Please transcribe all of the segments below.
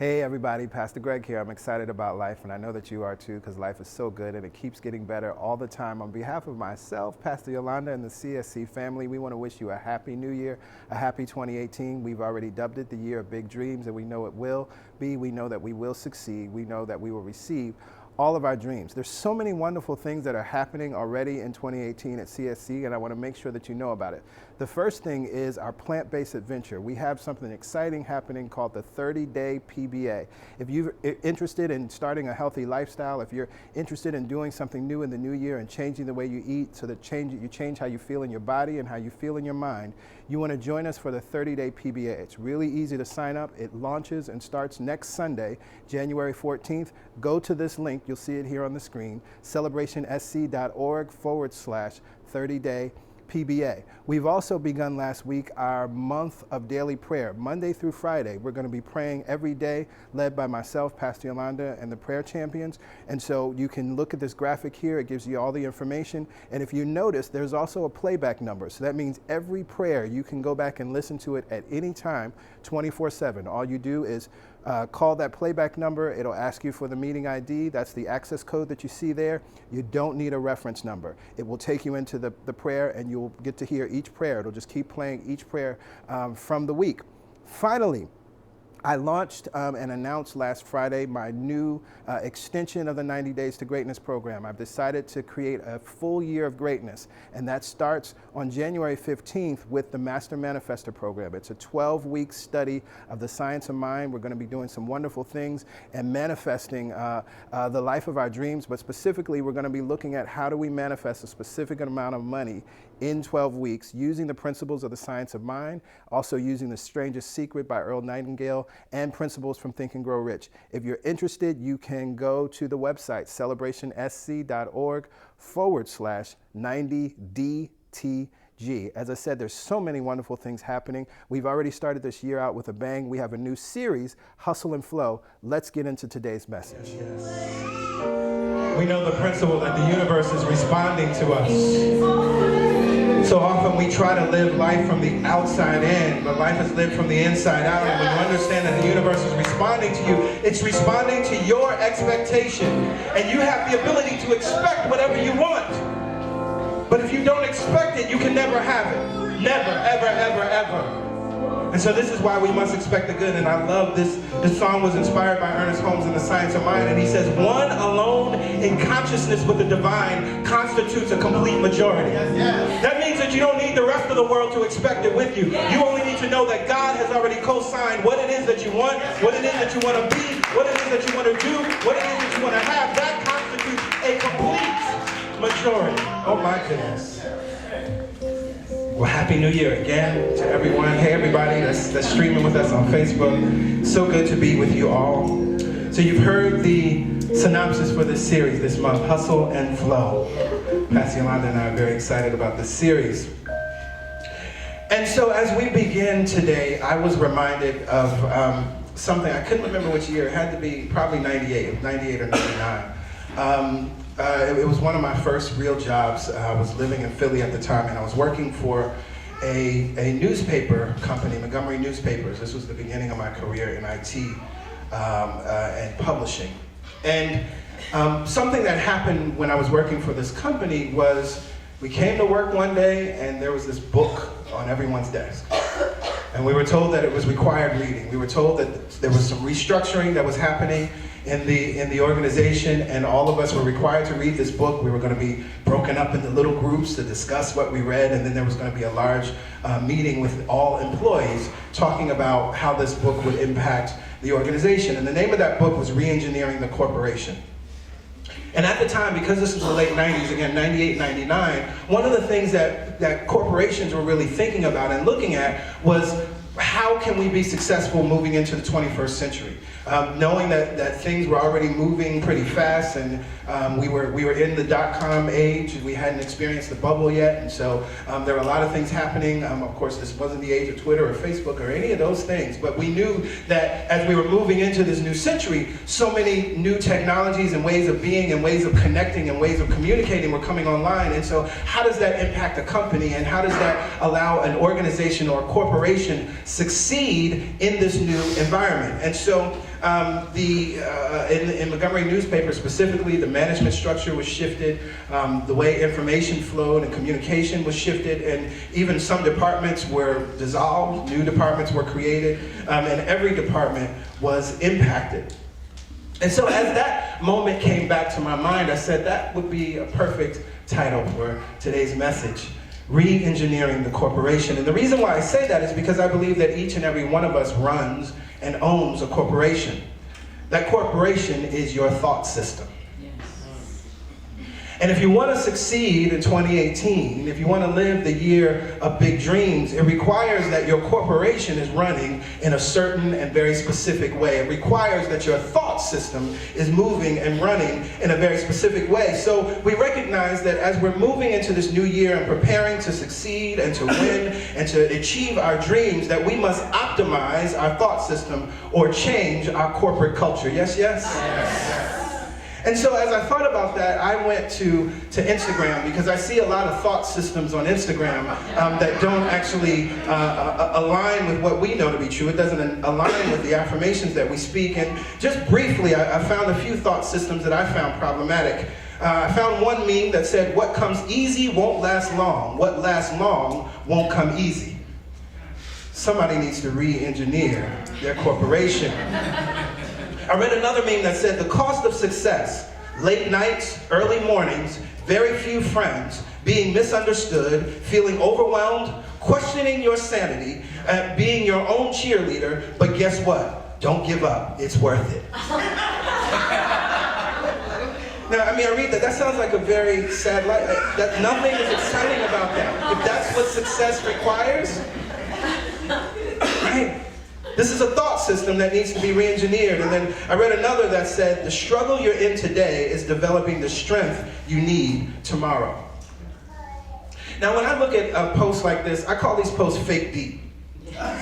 Hey everybody, Pastor Greg here. I'm excited about life, and I know that you are too, because life is so good and it keeps getting better all the time. On behalf of myself, Pastor Yolanda, and the CSC family, we want to wish you a happy new year, a happy 2018. We've already dubbed it the year of big dreams, and we know it will be. We know that we will succeed. We know that we will receive all of our dreams. There's so many wonderful things that are happening already in 2018 at CSC, and I want to make sure that you know about it. The first thing is our plant-based adventure. We have something exciting happening called the 30-day PBA. If you're interested in starting a healthy lifestyle, if you're interested in doing something new in the new year and changing the way you eat so that you change how you feel in your body and how you feel in your mind, you want to join us for the 30-day PBA. It's really easy to sign up. It launches and starts next Sunday, January 14th. Go to this link. You'll see it here on the screen, celebrationsc.org/30-day PBA. We've also begun last week our month of daily prayer, Monday through Friday. We're going to be praying every day, led by myself, Pastor Yolanda, and the prayer champions. And so you can look at this graphic here. It gives you all the information. And if you notice, there's also a playback number. So that means every prayer, you can go back and listen to it at any time, 24/7. All you do is call that playback number. It'll ask you for the meeting ID. That's the access code that you see there. You don't need a reference number. It will take you into the prayer, and you'll get to hear each prayer. It'll just keep playing each prayer from the week. Finally, I launched and announced last Friday my new extension of the 90 Days to Greatness program. I've decided to create a full year of greatness, and that starts on January 15th with the Master Manifestor program. It's a 12-week study of the science of mind. We're going to be doing some wonderful things and manifesting the life of our dreams, but specifically we're going to be looking at how do we manifest a specific amount of money in 12 weeks using the principles of the science of mind, also using The Strangest Secret by Earl Nightingale, and principles from Think and Grow Rich. If you're interested, you can go to the website, celebrationsc.org/90DTG. As I said, there's so many wonderful things happening. We've already started this year out with a bang. We have a new series, Hustle and Flow. Let's get into today's message. Yes. We know the principle that the universe is responding to us. So often we try to live life from the outside in, but life is lived from the inside out. And when you understand that the universe is responding to you, it's responding to your expectation. And you have the ability to expect whatever you want. But if you don't expect it, you can never have it. Never, ever, ever, ever. And so this is why we must expect the good. And I love this. This song was inspired by Ernest Holmes in The Science of Mind. And he says, one alone in consciousness with the divine constitutes a complete majority. That means that you don't need the rest of the world to expect it with you. You only need to know that God has already co-signed what it is that you want, what it is that you want to be, what it is that you want to do, what it is that you want to have. That constitutes a complete majority. Oh my goodness. Well, Happy New Year again to everyone. Hey everybody that's streaming with us on Facebook. So good to be with you all. So you've heard the synopsis for this series this month, Hustle and Flow. Pastor Yolanda and I are very excited about this series. And so as we begin today, I was reminded of something. I couldn't remember which year. It had to be probably 98 or 99. It was one of my first real jobs. I was living in Philly at the time, and I was working for a newspaper company, Montgomery Newspapers. This was the beginning of my career in IT and publishing. And something that happened when I was working for this company was we came to work one day, and there was this book on everyone's desk. And we were told that it was required reading. We were told that there was some restructuring that was happening in the organization, and all of us were required to read this book. We were going to be broken up into little groups to discuss what we read, and then there was going to be a large meeting with all employees talking about how this book would impact the organization. And the name of that book was Reengineering the Corporation. And at the time, because this was the late 90s, again, 98, 99, one of the things that corporations were really thinking about and looking at was how can we be successful moving into the 21st century? Knowing that things were already moving pretty fast, and we were in the dot-com age. We hadn't experienced the bubble yet, and so there were a lot of things happening. Of course, this wasn't the age of Twitter or Facebook or any of those things, but we knew that as we were moving into this new century, so many new technologies and ways of being and ways of connecting and ways of communicating were coming online. And so how does that impact a company, and how does that allow an organization or a corporation succeed in this new environment. And so in Montgomery newspaper specifically, the management structure was shifted, the way information flowed and communication was shifted, and even some departments were dissolved, new departments were created, and every department was impacted. And so as that moment came back to my mind, I said that would be a perfect title for today's message. Reengineering the corporation. And the reason why I say that is because I believe that each and every one of us runs and owns a corporation. That corporation is your thought system. And if you want to succeed in 2018, if you want to live the year of big dreams, it requires that your corporation is running in a certain and very specific way. It requires that your thought system is moving and running in a very specific way. So we recognize that as we're moving into this new year and preparing to succeed and to win and to achieve our dreams, that we must optimize our thought system or change our corporate culture. Yes, yes? Yes. And so as I thought about that, I went to Instagram, because I see a lot of thought systems on Instagram that don't actually align with what we know to be true. It doesn't align with the affirmations that we speak. And just briefly, I found a few thought systems that I found problematic. I found one meme that said, "What comes easy won't last long. What lasts long won't come easy." Somebody needs to re-engineer their corporation. I read another meme that said, "The cost of success, late nights, early mornings, very few friends, being misunderstood, feeling overwhelmed, questioning your sanity, being your own cheerleader, but guess what? Don't give up, it's worth it." Now, I mean, I read that, that sounds like a very sad life. That nothing is exciting about that. If that's what success requires, right? This is a thought system that needs to be re-engineered. And then I read another that said, "The struggle you're in today is developing the strength you need tomorrow." Now, when I look at a post like this, I call these posts fake deep. And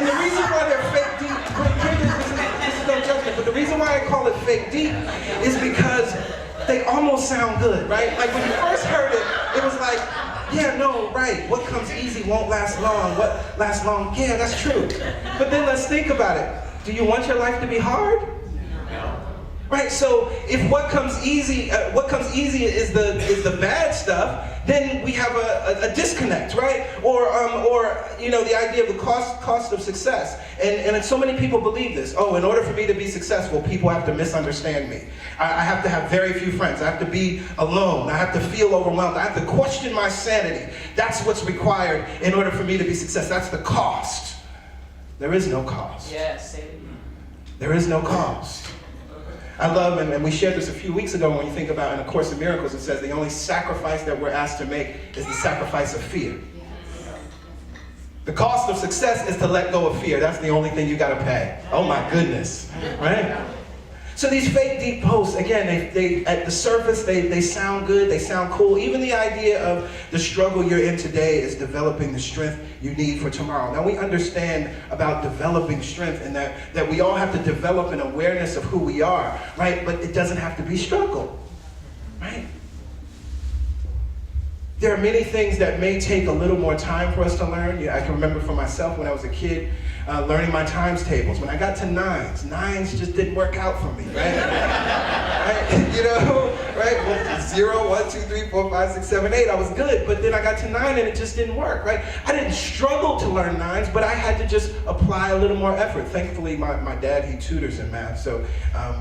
the reason why they're fake deep, this is no judgment, but the reason why I call it fake deep is because they almost sound good, right? Like when you first heard it, it was like, yeah, no, right. What comes easy won't last long. What lasts long? Yeah, that's true. But then let's think about it. Do you want your life to be hard? No. Right. So if what comes easy is the bad stuff, then we have a disconnect, right? Or you know, the idea of the cost of success. And so many people believe this. Oh, in order for me to be successful, people have to misunderstand me. I have to have very few friends. I have to be alone. I have to feel overwhelmed. I have to question my sanity. That's what's required in order for me to be successful. That's the cost. There is no cost. Yes. There is no cost. I love, and we shared this a few weeks ago when you think about in A Course in Miracles, it says the only sacrifice that we're asked to make is the sacrifice of fear. The cost of success is to let go of fear. That's the only thing you got to pay. Oh my goodness, right? So these fake deep posts, again, they at the surface, they sound good, they sound cool. Even the idea of the struggle you're in today is developing the strength you need for tomorrow. Now we understand about developing strength and that we all have to develop an awareness of who we are, right? But it doesn't have to be struggle, right? There are many things that may take a little more time for us to learn. I can remember for myself when I was a kid, learning my times tables. When I got to nines just didn't work out for me, right? Right? You know, right? 0, 1, 2, 3, 4, 5, 6, 7, 8. I was good, but then I got to 9 and it just didn't work, right? I didn't struggle to learn nines, but I had to just apply a little more effort. Thankfully, my dad, he tutors in math, so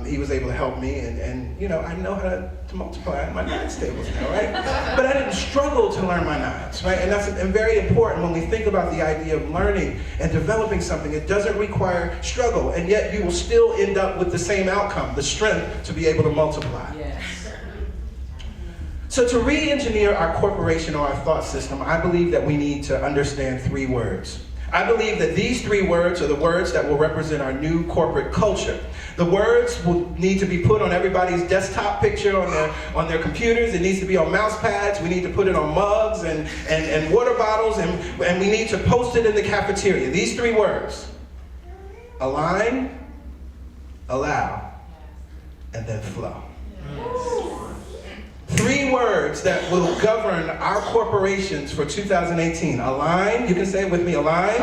he was able to help me, and you know, I know how to multiply my nines tables now, right? But I didn't struggle to learn my nines, right? And that's very important when we think about the idea of learning and developing something. It doesn't require struggle, and yet you will still end up with the same outcome, the strength to be able to multiply. Yes. So to re-engineer our corporation or our thought system, I believe that we need to understand 3 words. I believe that these 3 words are the words that will represent our new corporate culture. The words will need to be put on everybody's desktop picture on their computers. It needs to be on mouse pads. We need to put it on mugs and water bottles, and we need to post it in the cafeteria. These 3 words: align, allow, and then flow. 3 3 words that will govern our corporations for 2018. Align, you can say it with me, align,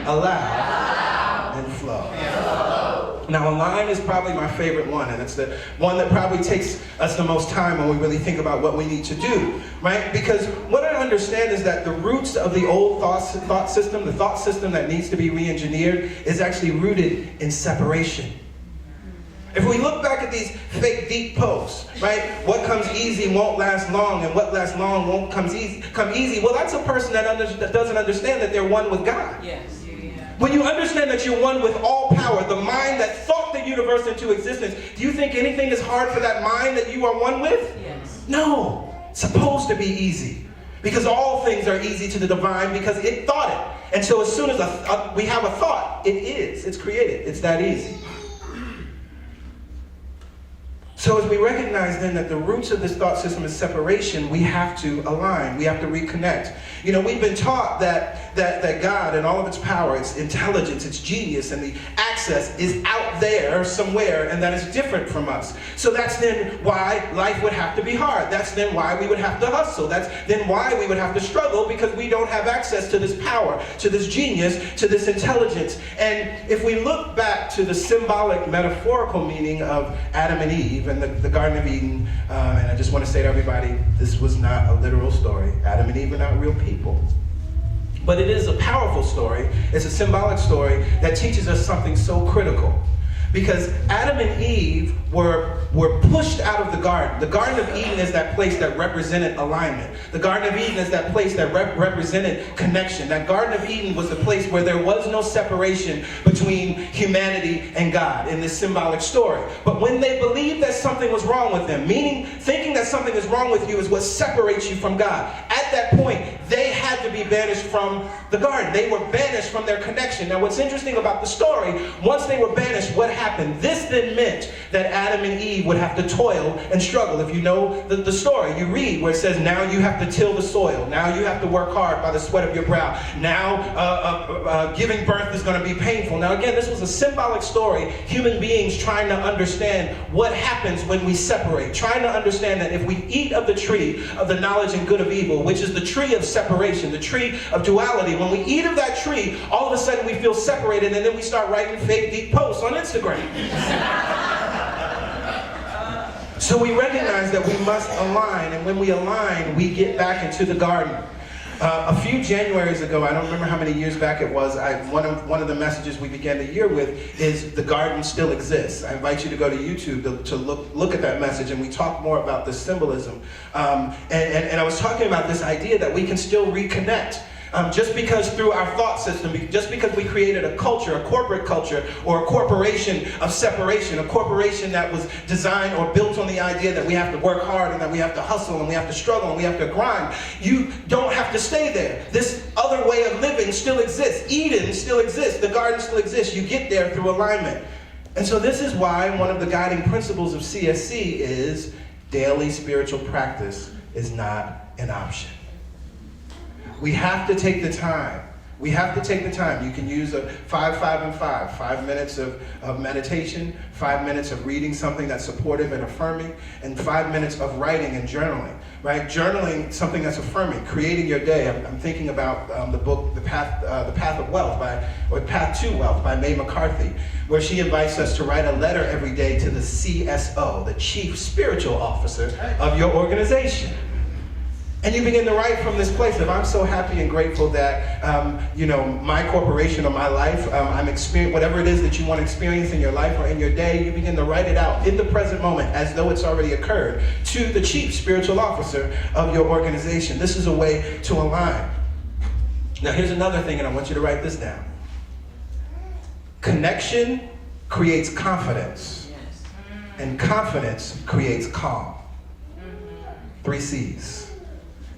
allow, and flow. Now, align is probably my favorite one, and it's the one that probably takes us the most time when we really think about what we need to do, right? Because what I understand is that the roots of the old thought system, the thought system that needs to be re-engineered, is actually rooted in separation. If we look back at these fake deep posts, right? What comes easy won't last long, and what lasts long won't come easy. Well, that's a person that doesn't understand that they're one with God. Yes. When you understand that you're one with all power, the mind that thought the universe into existence, do you think anything is hard for that mind that you are one with? Yes. No. It's supposed to be easy. Because all things are easy to the divine because it thought it. And so as soon as we have a thought, it is. It's created. It's that easy. So as we recognize then that the roots of this thought system is separation, we have to align, we have to reconnect. You know, we've been taught that God and all of its power, its intelligence, its genius, and the access is out there somewhere, and that is different from us. So that's then why life would have to be hard. That's then why we would have to hustle. That's then why we would have to struggle, because we don't have access to this power, to this genius, to this intelligence. And if we look back to the symbolic, metaphorical meaning of Adam and Eve, and the Garden of Eden, and I just want to say to everybody, this was not a literal story. Adam and Eve are not real people. But it is a powerful story. It's a symbolic story that teaches us something so critical. Because Adam and Eve were pushed out of the garden. The Garden of Eden is that place that represented alignment. The Garden of Eden is that place that represented connection. That Garden of Eden was the place where there was no separation between humanity and God in this symbolic story. But when they believed that something was wrong with them, meaning thinking that something is wrong with you is what separates you from God, at that point, they had to be banished from the garden. They were banished from their connection. Now, what's interesting about the story, once they were banished, what happened? This then meant that Adam and Eve would have to toil and struggle. If you know the story, you read where it says, now you have to till the soil. Now you have to work hard by the sweat of your brow. Now giving birth is going to be painful. Now again, this was a symbolic story. Human beings trying to understand what happens when we separate. Trying to understand that if we eat of the tree of the knowledge and good of evil, which is the tree of separation, the tree of duality, when we eat of that tree, all of a sudden we feel separated, and then we start writing fake deep posts on Instagram. So we recognize that we must align, and when we align, we get back into the garden. A few Januaries ago, I don't remember how many years back it was, one of the messages we began the year with is the garden still exists. I invite you to go to YouTube to look at that message, and we talk more about the symbolism. And I was talking about this idea that we can still reconnect. Just because through our thought system, just because we created a culture, a corporate culture, or a corporation of separation, a corporation that was designed or built on the idea that we have to work hard and that we have to hustle and we have to struggle and we have to grind, you don't have to stay there. This other way of living still exists. Eden still exists. The garden still exists. You get there through alignment. And so this is why one of the guiding principles of CSC is daily spiritual practice is not an option. We have to take the time. We have to take the time. You can use a 5, 5, and 5. 5 minutes of meditation, 5 minutes of reading something that's supportive and affirming, and 5 minutes of writing and journaling. Right? Journaling something that's affirming, creating your day. I'm thinking about the book, The Path of Wealth, or Path to Wealth by Mae McCarthy, where she invites us to write a letter every day to the CSO, the Chief Spiritual Officer of your organization. And you begin to write from this place of, I'm so happy and grateful that, my corporation or my life, I'm experiencing whatever it is that you want to experience in your life or in your day. You begin to write it out in the present moment as though it's already occurred to the chief spiritual officer of your organization. This is a way to align. Now here's another thing, and I want you to write this down. Connection creates confidence, and confidence creates calm. 3 C's.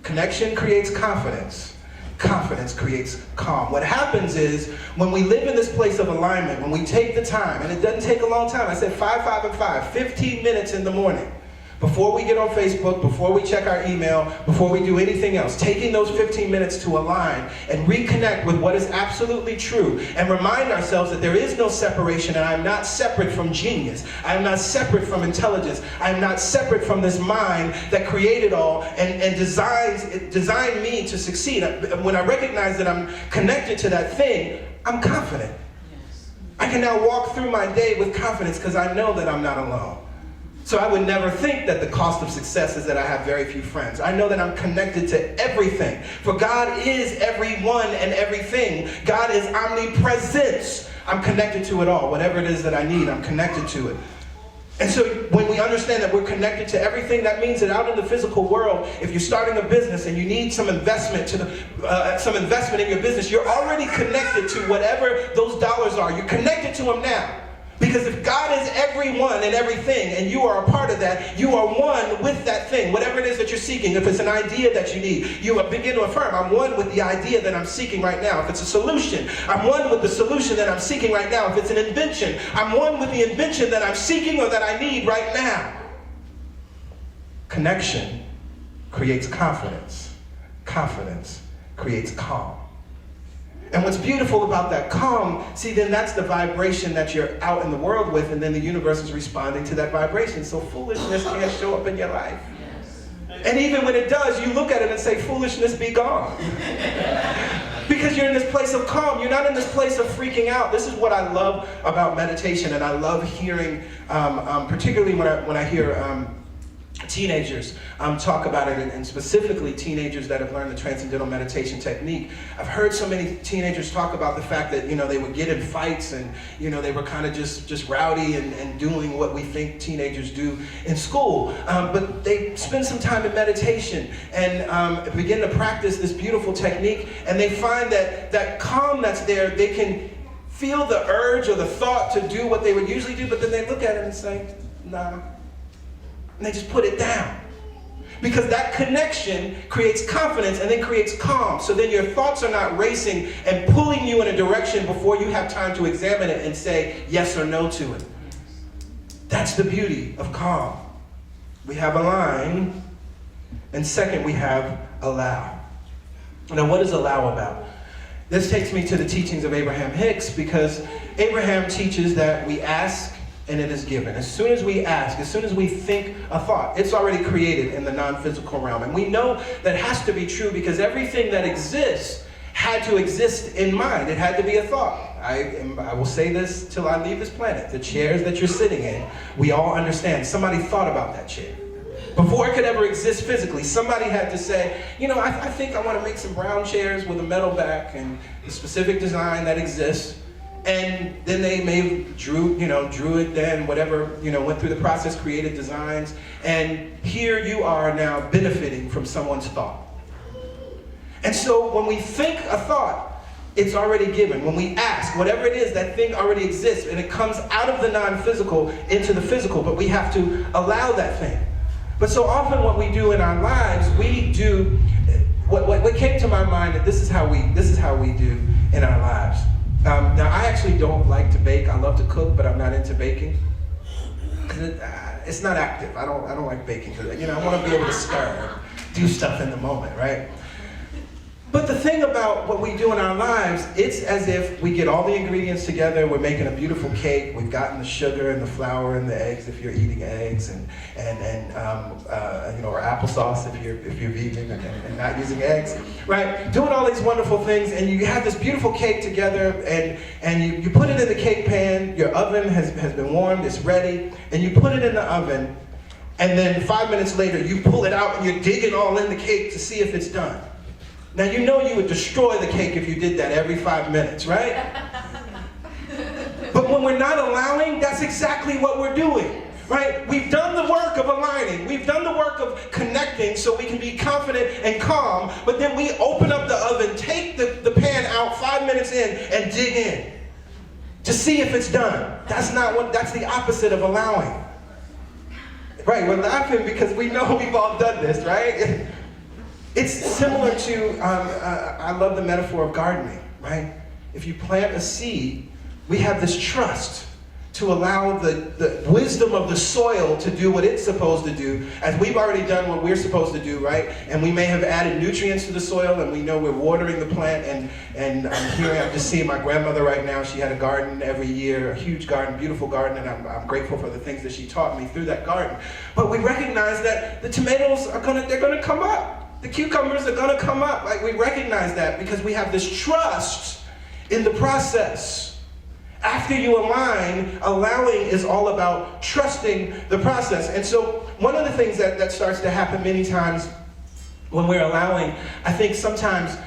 Connection creates confidence. Confidence creates calm. What happens is when we live in this place of alignment, when we take the time, and it doesn't take a long time. I said 5, 5, and 5, 15 minutes in the morning. Before we get on Facebook, before we check our email, before we do anything else, taking those 15 minutes to align and reconnect with what is absolutely true and remind ourselves that there is no separation, and I'm not separate from genius. I am not separate from intelligence. I am not separate from this mind that created all and designed me to succeed. When I recognize that I'm connected to that thing, I'm confident. I can now walk through my day with confidence because I know that I'm not alone. So I would never think that the cost of success is that I have very few friends. I know that I'm connected to everything. For God is everyone and everything. God is omnipresence. I'm connected to it all. Whatever it is that I need, I'm connected to it. And so when we understand that we're connected to everything, that means that out in the physical world, if you're starting a business and you need some investment in your business, you're already connected to whatever those dollars are. You're connected to them now. Because if God is everyone and everything, and you are a part of that, you are one with that thing. Whatever it is that you're seeking, if it's an idea that you need, you begin to affirm, I'm one with the idea that I'm seeking right now. If it's a solution, I'm one with the solution that I'm seeking right now. If it's an invention, I'm one with the invention that I'm seeking or that I need right now. Connection creates confidence. Confidence creates calm. And what's beautiful about that calm, see, then that's the vibration that you're out in the world with, and then the universe is responding to that vibration. So foolishness can't show up in your life. And even when it does, you look at it and say, foolishness be gone. Because you're in this place of calm. You're not in this place of freaking out. This is what I love about meditation, and I love hearing, particularly when I hear teenagers talk about it, and specifically teenagers that have learned the Transcendental Meditation technique. I've heard so many teenagers talk about the fact that, they would get in fights and, they were kind of just rowdy and doing what we think teenagers do in school. But they spend some time in meditation and begin to practice this beautiful technique, and they find that calm that's there, they can feel the urge or the thought to do what they would usually do, but then they look at it and say, nah. And they just put it down. Because that connection creates confidence and then creates calm. So then your thoughts are not racing and pulling you in a direction before you have time to examine it and say yes or no to it. That's the beauty of calm. We have align, and second, we have allow. Now, what is allow about? This takes me to the teachings of Abraham Hicks, because Abraham teaches that we ask and it is given. As soon as we ask, as soon as we think a thought, it's already created in the non-physical realm. And we know that has to be true because everything that exists had to exist in mind. It had to be a thought. I will say this till I leave this planet. The chairs that you're sitting in, we all understand. Somebody thought about that chair. Before it could ever exist physically, somebody had to say, I think I want to make some brown chairs with a metal back and the specific design that exists. And then they may drew it then, whatever, went through the process, created designs. And here you are now benefiting from someone's thought. And so when we think a thought, it's already given. When we ask, whatever it is, that thing already exists. And it comes out of the non-physical into the physical. But we have to allow that thing. But so often what we do in our lives, we do, what came to my mind, that this is how we do in our lives. Now, I actually don't like to bake. I love to cook, but I'm not into baking. It's not active. I don't like baking because I want to be able to stir, do stuff in the moment, right? But the thing about what we do in our lives, it's as if we get all the ingredients together. We're making a beautiful cake. We've gotten the sugar and the flour and the eggs if you're eating eggs, and or applesauce if you're vegan and not using eggs, right? Doing all these wonderful things, and you have this beautiful cake together, and you put it in the cake pan. Your oven has been warmed. It's ready, and you put it in the oven, and then 5 minutes later you pull it out and you're digging all in the cake to see if it's done. Now, you would destroy the cake if you did that every 5 minutes, right? But when we're not allowing, that's exactly what we're doing, right? We've done the work of aligning. We've done the work of connecting so we can be confident and calm, but then we open up the oven, take the pan out 5 minutes in, and dig in to see if it's done. That's the opposite of allowing. Right, we're laughing because we know we've all done this, right? It's similar to, I love the metaphor of gardening, right? If you plant a seed, we have this trust to allow the wisdom of the soil to do what it's supposed to do, as we've already done what we're supposed to do, right? And we may have added nutrients to the soil, and we know we're watering the plant, and I'm just seeing my grandmother right now. She had a garden every year, a huge garden, beautiful garden, and I'm grateful for the things that she taught me through that garden. But we recognize that the tomatoes they're gonna come up. The cucumbers are gonna come up. Like, we recognize that because we have this trust in the process. After you align, allowing is all about trusting the process. And so one of the things that starts to happen many times when we're allowing, I think sometimes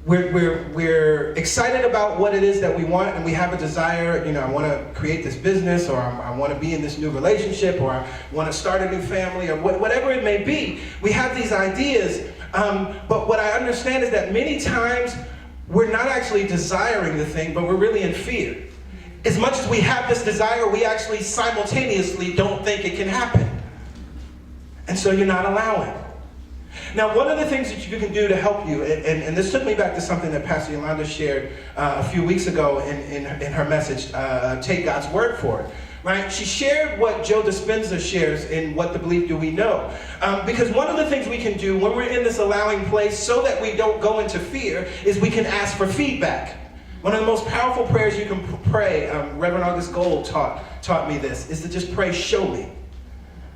we're excited about what it is that we want, and we have a desire, I want to create this business, or I want to be in this new relationship, or I want to start a new family, or whatever it may be. We have these ideas, but what I understand is that many times we're not actually desiring the thing, but we're really in fear. As much as we have this desire, we actually simultaneously don't think it can happen. And so you're not allowing. Now, one of the things that you can do to help you, and this took me back to something that Pastor Yolanda shared a few weeks ago in her message, Take God's Word for It. Right? She shared what Joe Dispenza shares in What the Belief Do We Know. Because one of the things we can do when we're in this allowing place so that we don't go into fear is we can ask for feedback. One of the most powerful prayers you can pray, Reverend August Gold taught me this, is to just pray, show me.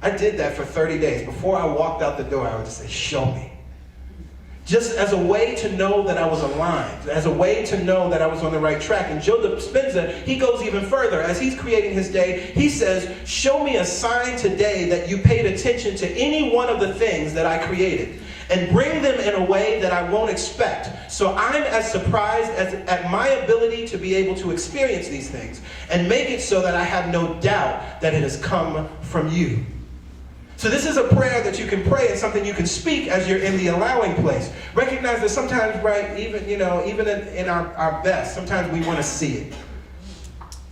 I did that for 30 days. Before I walked out the door, I would just say, show me. Just as a way to know that I was aligned, as a way to know that I was on the right track. And Joe Dispenza, he goes even further. As he's creating his day, he says, show me a sign today that you paid attention to any one of the things that I created, and bring them in a way that I won't expect. So I'm as surprised at my ability to be able to experience these things, and make it so that I have no doubt that it has come from you. So this is a prayer that you can pray, and something you can speak as you're in the allowing place. Recognize that sometimes, right, even in our best, sometimes we want to see it.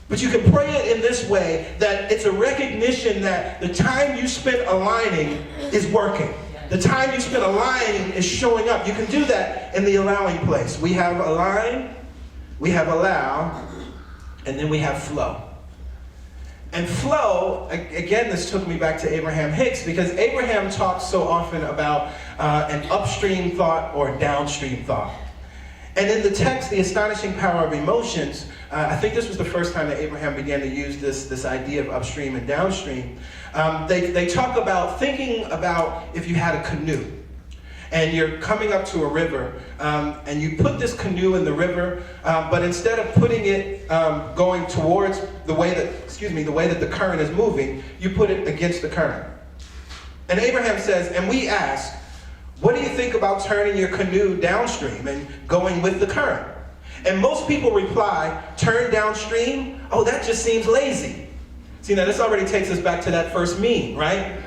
But you can pray it in this way, that it's a recognition that the time you spent aligning is working. The time you spent aligning is showing up. You can do that in the allowing place. We have align, we have allow, and then we have flow. And flow, again, this took me back to Abraham Hicks, because Abraham talks so often about an upstream thought or a downstream thought. And in the text, The Astonishing Power of Emotions, I think this was the first time that Abraham began to use this idea of upstream and downstream. They talk about thinking about if you had a canoe, and you're coming up to a river, and you put this canoe in the river, but instead of putting it going towards the way that the current is moving, you put it against the current. And Abraham says, and we ask, what do you think about turning your canoe downstream and going with the current? And most people reply, turn downstream? Oh, that just seems lazy. See, now this already takes us back to that first meme, right?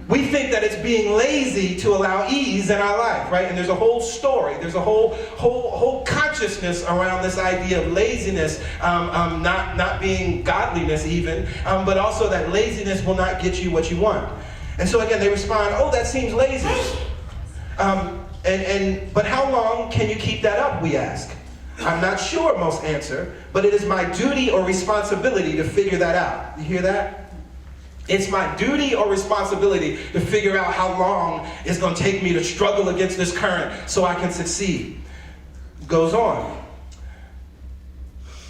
We think that it's being lazy to allow ease in our life, right? And there's a whole story, there's a whole consciousness around this idea of laziness, not being godliness even, but also that laziness will not get you what you want. And so again, they respond, oh, that seems lazy. But how long can you keep that up, we ask? I'm not sure, most answer, but it is my duty or responsibility to figure that out. You hear that? It's my duty or responsibility to figure out how long it's going to take me to struggle against this current so I can succeed. Goes on.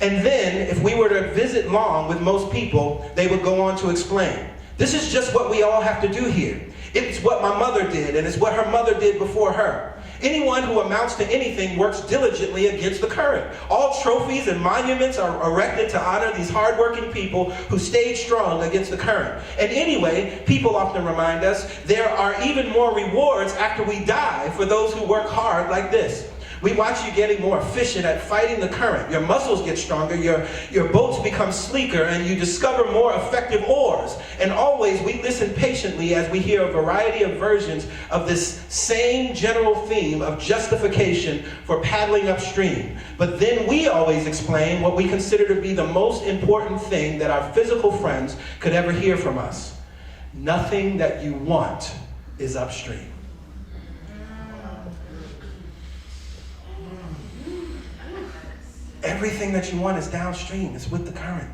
And then, if we were to visit long with most people, they would go on to explain, this is just what we all have to do here. It's what my mother did, and it's what her mother did before her. Anyone who amounts to anything works diligently against the current. All trophies and monuments are erected to honor these hardworking people who stayed strong against the current. And anyway, people often remind us, there are even more rewards after we die for those who work hard like this. We watch you getting more efficient at fighting the current. Your muscles get stronger, your boats become sleeker, and you discover more effective oars. And always we listen patiently as we hear a variety of versions of this same general theme of justification for paddling upstream. But then we always explain what we consider to be the most important thing that our physical friends could ever hear from us. Nothing that you want is upstream. Everything that you want is downstream. It's with the current.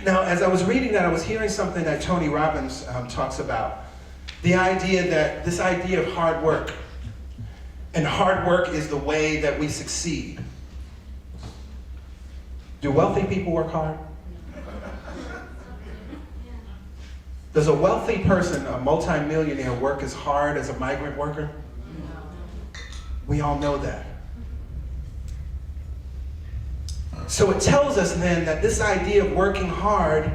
Now, as I was reading that, I was hearing something that Tony Robbins talks about. The idea that, this idea of hard work. And hard work is the way that we succeed. Do wealthy people work hard? Does a wealthy person, a multimillionaire, work as hard as a migrant worker? We all know that. So it tells us then that this idea of working hard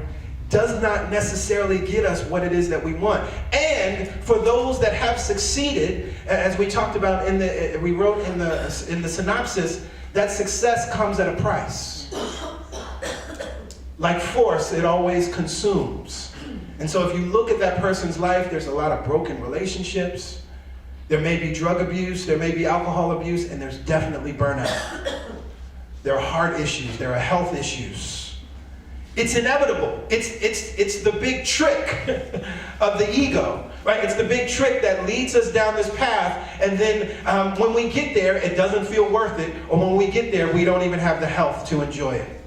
does not necessarily get us what it is that we want. And for those that have succeeded, as we talked about we wrote in the synopsis, that success comes at a price. Like force, it always consumes. And so if you look at that person's life, there's a lot of broken relationships. There may be drug abuse, there may be alcohol abuse, and there's definitely burnout. There are heart issues, there are health issues. It's inevitable. It's the big trick of the ego, right? It's the big trick that leads us down this path, and then when we get there, it doesn't feel worth it, or when we get there, we don't even have the health to enjoy it.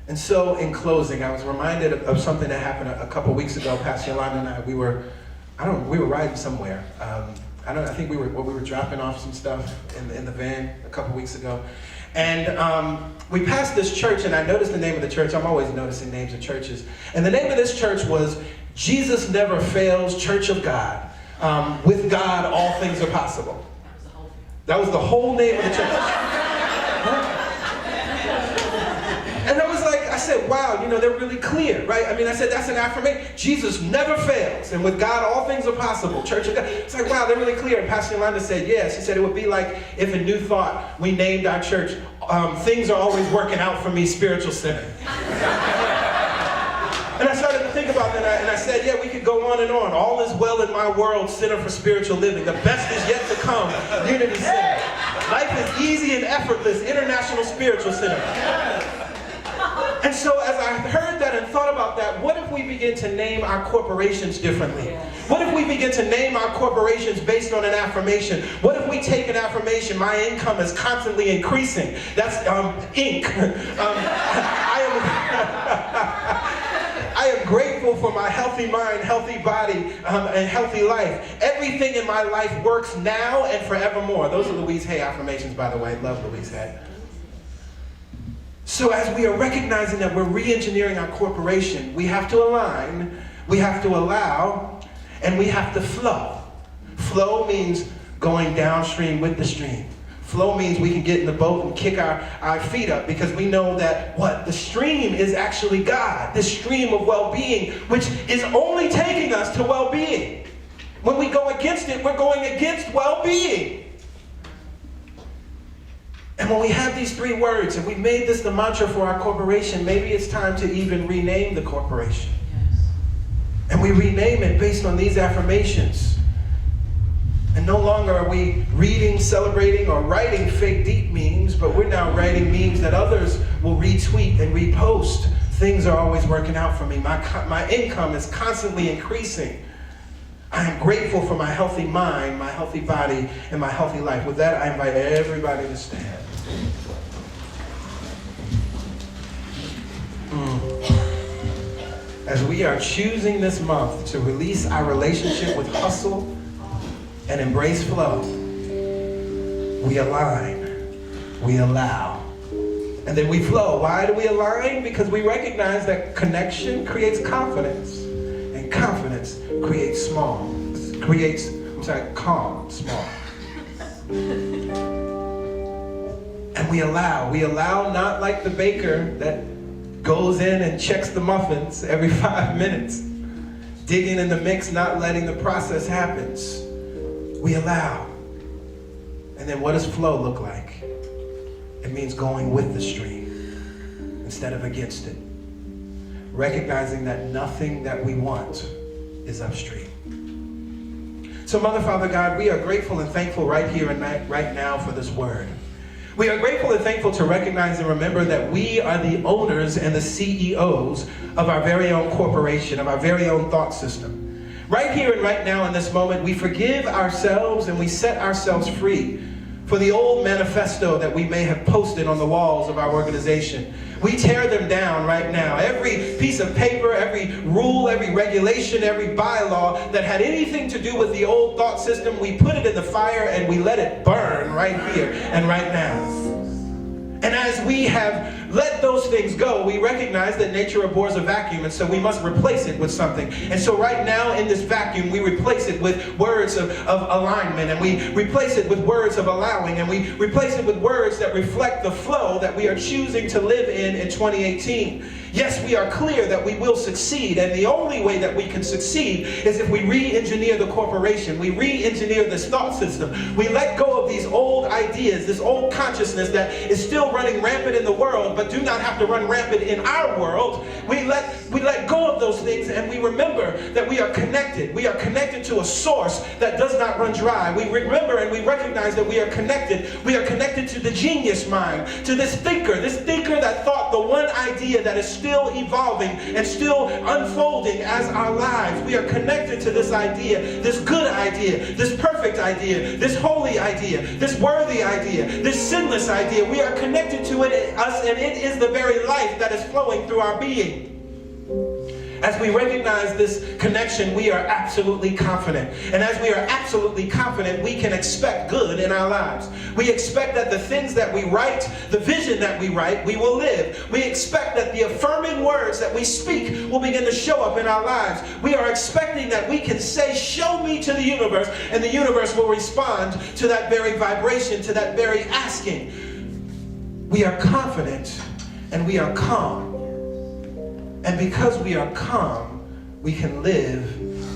And so, in closing, I was reminded of something that happened a couple weeks ago. Pastor Yolanda and I, we were riding somewhere. I think we were dropping off some stuff in the van a couple weeks ago. And we passed this church, and I noticed the name of the church. I'm always noticing names of churches. And the name of this church was Jesus Never Fails Church of God. With God, all things are possible. That was the whole name of the church. And I was like, I said, wow, they're really clear, right? I mean, I said, that's an affirmation. Jesus never fails, and with God, all things are possible. Church of God. It's like, wow, they're really clear. And Pastor Yolanda said, yes. She said it would be like if in New Thought we named our church, Things Are Always Working Out For Me Spiritual Center. And I started to think about that, and I said, yeah, we could go on and on. All is well in my world, Center for Spiritual Living. The best is yet to come, Unity Center. Life is easy and effortless, International Spiritual Center. And so as I heard that and thought about that, what if we begin to name our corporations differently? What if we begin to name our corporations based on an affirmation? What if we take an affirmation, my income is constantly increasing? That's Inc. I am grateful for my healthy mind, healthy body, and healthy life. Everything in my life works now and forevermore. Those are Louise Hay affirmations, by the way. Love Louise Hay. So as we are recognizing that we're re-engineering our corporation, we have to align, we have to allow, and we have to flow. Flow means going downstream with the stream. Flow means we can get in the boat and kick our feet up because we know that the stream is actually God, this stream of well-being, which is only taking us to well-being. When we go against it, we're going against well-being. And when we have these three words, and we made this the mantra for our corporation, maybe it's time to even rename the corporation. Yes. And we rename it based on these affirmations. And no longer are we reading, celebrating, or writing fake deep memes, but we're now writing memes that others will retweet and repost. Things are always working out for me. My income is constantly increasing. I am grateful for my healthy mind, my healthy body, and my healthy life. With that, I invite everybody to stand. As we are choosing this month to release our relationship with hustle and embrace flow, we align, we allow, and then we flow. Why do we align? Because we recognize that connection creates confidence, and confidence creates calm, small. And we allow not like the baker that goes in and checks the muffins every 5 minutes, digging in the mix, not letting the process happen. We allow. And then what does flow look like? It means going with the stream instead of against it. Recognizing that nothing that we want is upstream. So Mother, Father, God, we are grateful and thankful right here and right now for this word. We are grateful and thankful to recognize and remember that we are the owners and the CEOs of our very own corporation, of our very own thought system. Right here and right now in this moment, we forgive ourselves and we set ourselves free for the old manifesto that we may have posted on the walls of our organization. We tear them down right now. Every piece of paper, every rule, every regulation, every bylaw that had anything to do with the old thought system, we put it in the fire and we let it burn right here and right now. And as we have let those things go, we recognize that nature abhors a vacuum, and so we must replace it with something. And so right now in this vacuum, we replace it with words of alignment, and we replace it with words of allowing, and we replace it with words that reflect the flow that we are choosing to live in 2018. Yes, we are clear that we will succeed, and the only way that we can succeed is if we re-engineer the corporation, we re-engineer this thought system, we let go of these old ideas, this old consciousness that is still running rampant in the world, but do not have to run rampant in our world. We let go of those things, and we remember that we are connected. We are connected to a source that does not run dry. We remember and we recognize that we are connected. We are connected to the genius mind, to this thinker that thought the one idea that is still evolving and still unfolding as our lives. We are connected to this idea, this good idea, this perfect idea, this holy idea, this worthy idea, this sinless idea. We are connected to it, us, and it is the very life that is flowing through our being. As we recognize this connection, we are absolutely confident. And as we are absolutely confident, we can expect good in our lives. We expect that the things that we write, the vision that we write, we will live. We expect that the affirming words that we speak will begin to show up in our lives. We are expecting that we can say, "Show me to the universe," and the universe will respond to that very vibration, to that very asking. We are confident and we are calm. And because we are calm, we can live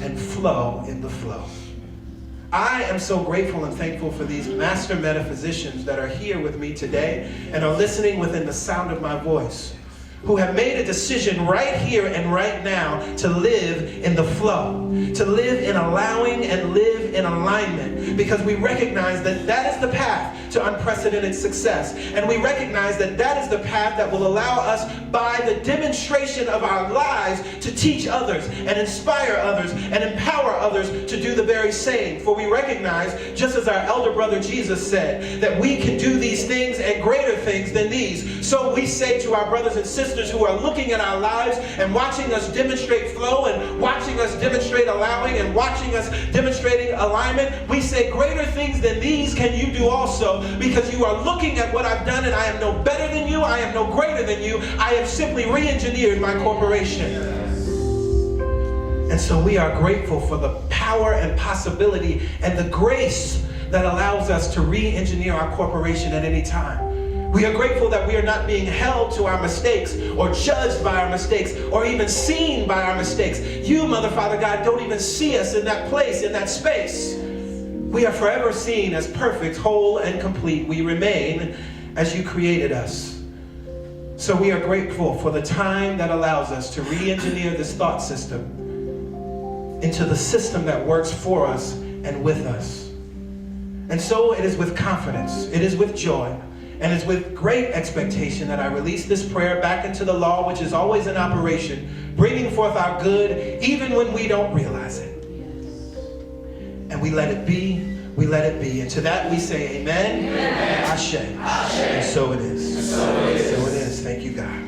and flow in the flow. I am so grateful and thankful for these master metaphysicians that are here with me today and are listening within the sound of my voice, who have made a decision right here and right now to live in the flow, to live in allowing and live in alignment, because we recognize that that is the path to unprecedented success. And we recognize that that is the path that will allow us, by the demonstration of our lives, to teach others and inspire others and empower others to do the very same. For we recognize, just as our elder brother Jesus said, that we can do these things and greater things than these. So we say to our brothers and sisters who are looking at our lives and watching us demonstrate flow and watching us demonstrate allowing and watching us demonstrating alignment, we say, greater things than these can you do also, because you are looking at what I've done, and I am no better than you, I am no greater than you, I have simply re-engineered my corporation. And so we are grateful for the power and possibility and the grace that allows us to re-engineer our corporation at any time. We are grateful that we are not being held to our mistakes or judged by our mistakes or even seen by our mistakes. You, Mother, Father, God, don't even see us in that place, in that space. We are forever seen as perfect, whole, and complete. We remain as you created us. So we are grateful for the time that allows us to re-engineer this thought system into the system that works for us and with us. And so it is with confidence, it is with joy, and it's with great expectation that I release this prayer back into the law, which is always in operation, bringing forth our good even when we don't realize it. And we let it be, we let it be. And to that we say amen, amen. Ashe. Ashe. And so it is. And so it is. So it is. Thank you, God.